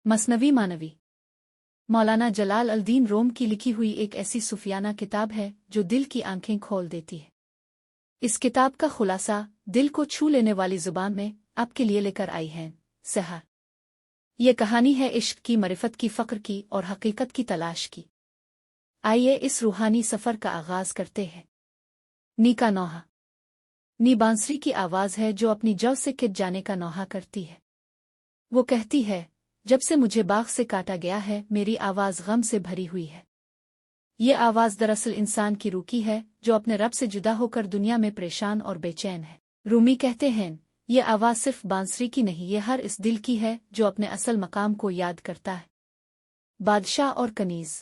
मसनवी मानवी मौलाना जलाल अल-दीन रोम की लिखी हुई एक ऐसी सूफियाना किताब है जो दिल की आंखें खोल देती है। इस किताब का खुलासा दिल को छू लेने वाली जुबान में आपके लिए लेकर आई है। सहा ये कहानी है इश्क की, मरिफत की, फ़क्र की और हकीकत की तलाश की। आइए इस रूहानी सफ़र का आगाज़ करते हैं। नी का नौहा। नी बांसुरी की आवाज़ है जो अपनी जव से खिंच जाने का नौहा करती है। वो कहती है, जब से मुझे बाग से काटा गया है मेरी आवाज़ गम से भरी हुई है। ये आवाज़ दरअसल इंसान की रूह की है जो अपने रब से जुदा होकर दुनिया में परेशान और बेचैन है। रूमी कहते हैं, ये आवाज़ सिर्फ बांसुरी की नहीं, ये हर इस दिल की है जो अपने असल मकाम को याद करता है। बादशाह और कनीज़।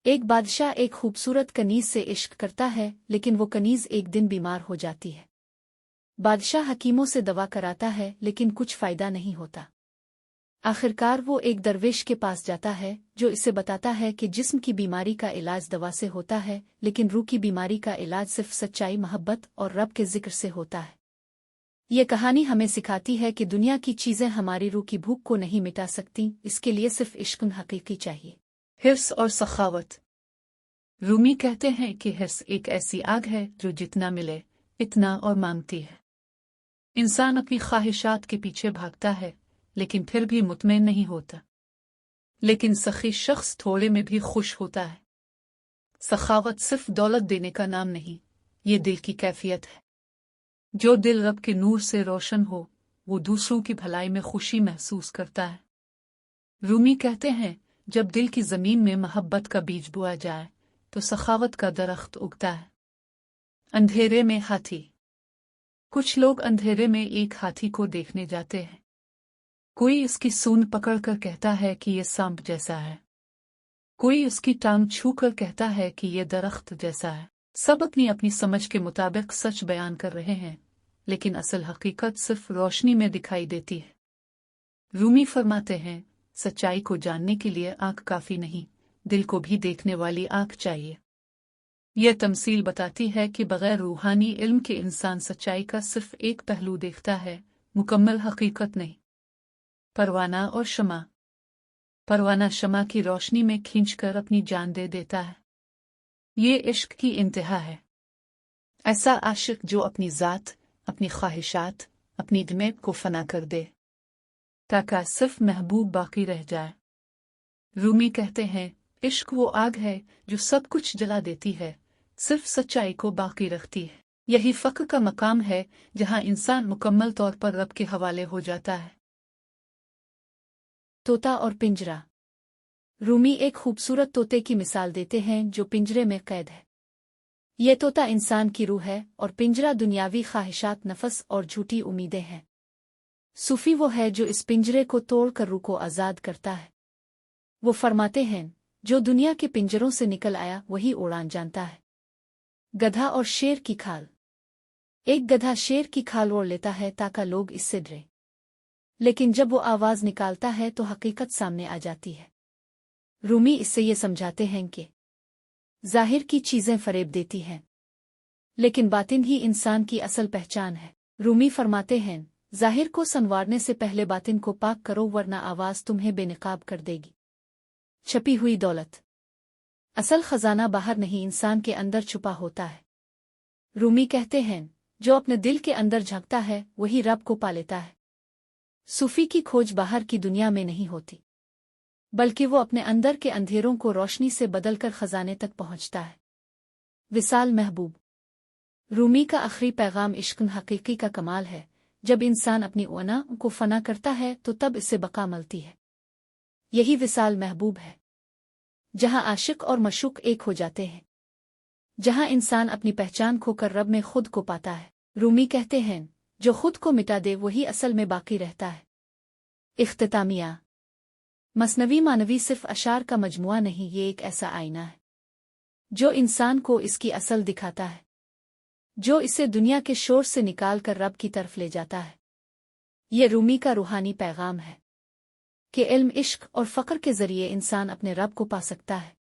एक बादशाह एक खूबसूरत कनीज़ से इश्क करता है, लेकिन वो कनीज़ एक दिन बीमार हो जाती है। बादशाह हकीमों से दवा कराता है लेकिन कुछ फ़ायदा नहीं होता। आखिरकार वो एक दरवेश के पास जाता है जो इसे बताता है कि जिस्म की बीमारी का इलाज दवा से होता है, लेकिन रूह की बीमारी का इलाज सिर्फ सच्चाई, मोहब्बत और रब के जिक्र से होता है। ये कहानी हमें सिखाती है कि दुनिया की चीज़ें हमारी रूह की भूख को नहीं मिटा सकती, इसके लिए सिर्फ इश्क हकीकी चाहिए। हिर्स और सखावत। रूमी कहते हैं कि हिर्स एक ऐसी आग है जो जितना मिले इतना और मांगती है। इंसान अपनी ख्वाहिशात के पीछे भागता है लेकिन फिर भी मुतमईन नहीं होता। लेकिन सखी शख्स थोड़े में भी खुश होता है। सखावत सिर्फ दौलत देने का नाम नहीं, ये दिल की कैफियत है। जो दिल रब के नूर से रोशन हो वो दूसरों की भलाई में खुशी महसूस करता है। रूमी कहते हैं, जब दिल की ज़मीन में मोहब्बत का बीज बोया जाए तो सखावत का दरख्त उगता है। अंधेरे में हाथी। कुछ लोग अंधेरे में एक हाथी को देखने जाते हैं। कोई इसकी सूंड पकड़कर कहता है कि ये सांप जैसा है, कोई उसकी टांग छूकर कहता है कि ये दरख्त जैसा है। सब अपनी अपनी समझ के मुताबिक सच बयान कर रहे हैं, लेकिन असल हकीकत सिर्फ रोशनी में दिखाई देती है। रूमी फरमाते हैं, सच्चाई को जानने के लिए आंख काफी नहीं, दिल को भी देखने वाली आंख चाहिए। यह तमसील बताती है कि बगैर रूहानी इल्म के इंसान सच्चाई का सिर्फ एक पहलू देखता है, मुकम्मल हकीकत नहीं। परवाना और शमा। परवाना शमा की रोशनी में खींचकर अपनी जान दे देता है। ये इश्क की इंतहा है। ऐसा आशिक जो अपनी ज़ात, अपनी ख्वाहिशात, अपनी दिमाग को फना कर दे ताकि सिर्फ महबूब बाकी रह जाए। रूमी कहते हैं, इश्क वो आग है जो सब कुछ जला देती है, सिर्फ सच्चाई को बाकी रखती है। यही फ़क्र का मकाम है जहां इंसान मुकम्मल तौर पर रब के हवाले हो जाता है। तोता और पिंजरा। रूमी एक खूबसूरत तोते की मिसाल देते हैं जो पिंजरे में कैद है। ये तोता इंसान की रूह है और पिंजरा दुनियावी ख्वाहिशात, नफस और झूठी उम्मीदें हैं। सूफी वो है जो इस पिंजरे को तोड़कर रूह को आज़ाद करता है। वो फरमाते हैं, जो दुनिया के पिंजरों से निकल आया वही उड़ान जानता है। गधा और शेर की खाल। एक गधा शेर की खाल ओढ़ लेता है ताकि लोग इससे डरे, लेकिन जब वो आवाज़ निकालता है तो हकीकत सामने आ जाती है। रूमी इससे ये समझाते हैं कि जाहिर की चीज़ें फरेब देती हैं, लेकिन बातिन ही इंसान की असल पहचान है। रूमी फरमाते हैं, जाहिर को संवारने से पहले बातिन को पाक करो, वरना आवाज़ तुम्हें बेनकाब कर देगी। छपी हुई दौलत। असल खजाना बाहर नहीं, इंसान के अंदर छुपा होता है। रूमी कहते हैं, जो अपने दिल के अंदर झांकता है वही रब को पा लेता है। सूफी की खोज बाहर की दुनिया में नहीं होती, बल्कि वो अपने अंदर के अंधेरों को रोशनी से बदलकर खजाने तक पहुंचता है। विसाल महबूब। रूमी का आखिरी पैगाम इश्क हकीकी का कमाल है। जब इंसान अपनी ओना को फना करता है तो तब इसे बका मिलती है। यही विसाल महबूब है, जहां आशिक और मशूक एक हो जाते हैं, जहां इंसान अपनी पहचान खोकर रब में खुद को पाता है। रूमी कहते हैं, जो खुद को मिटा दे वही असल में बाकी रहता है। इख्तितामिया। मसनवी मानवी सिर्फ अशार का मजमुआ नहीं, ये एक ऐसा आईना है जो इंसान को इसकी असल दिखाता है, जो इसे दुनिया के शोर से निकाल कर रब की तरफ ले जाता है। ये रूमी का रूहानी पैगाम है कि इल्म, इश्क और फ़क्र के ज़रिए इंसान अपने रब को पा सकता है।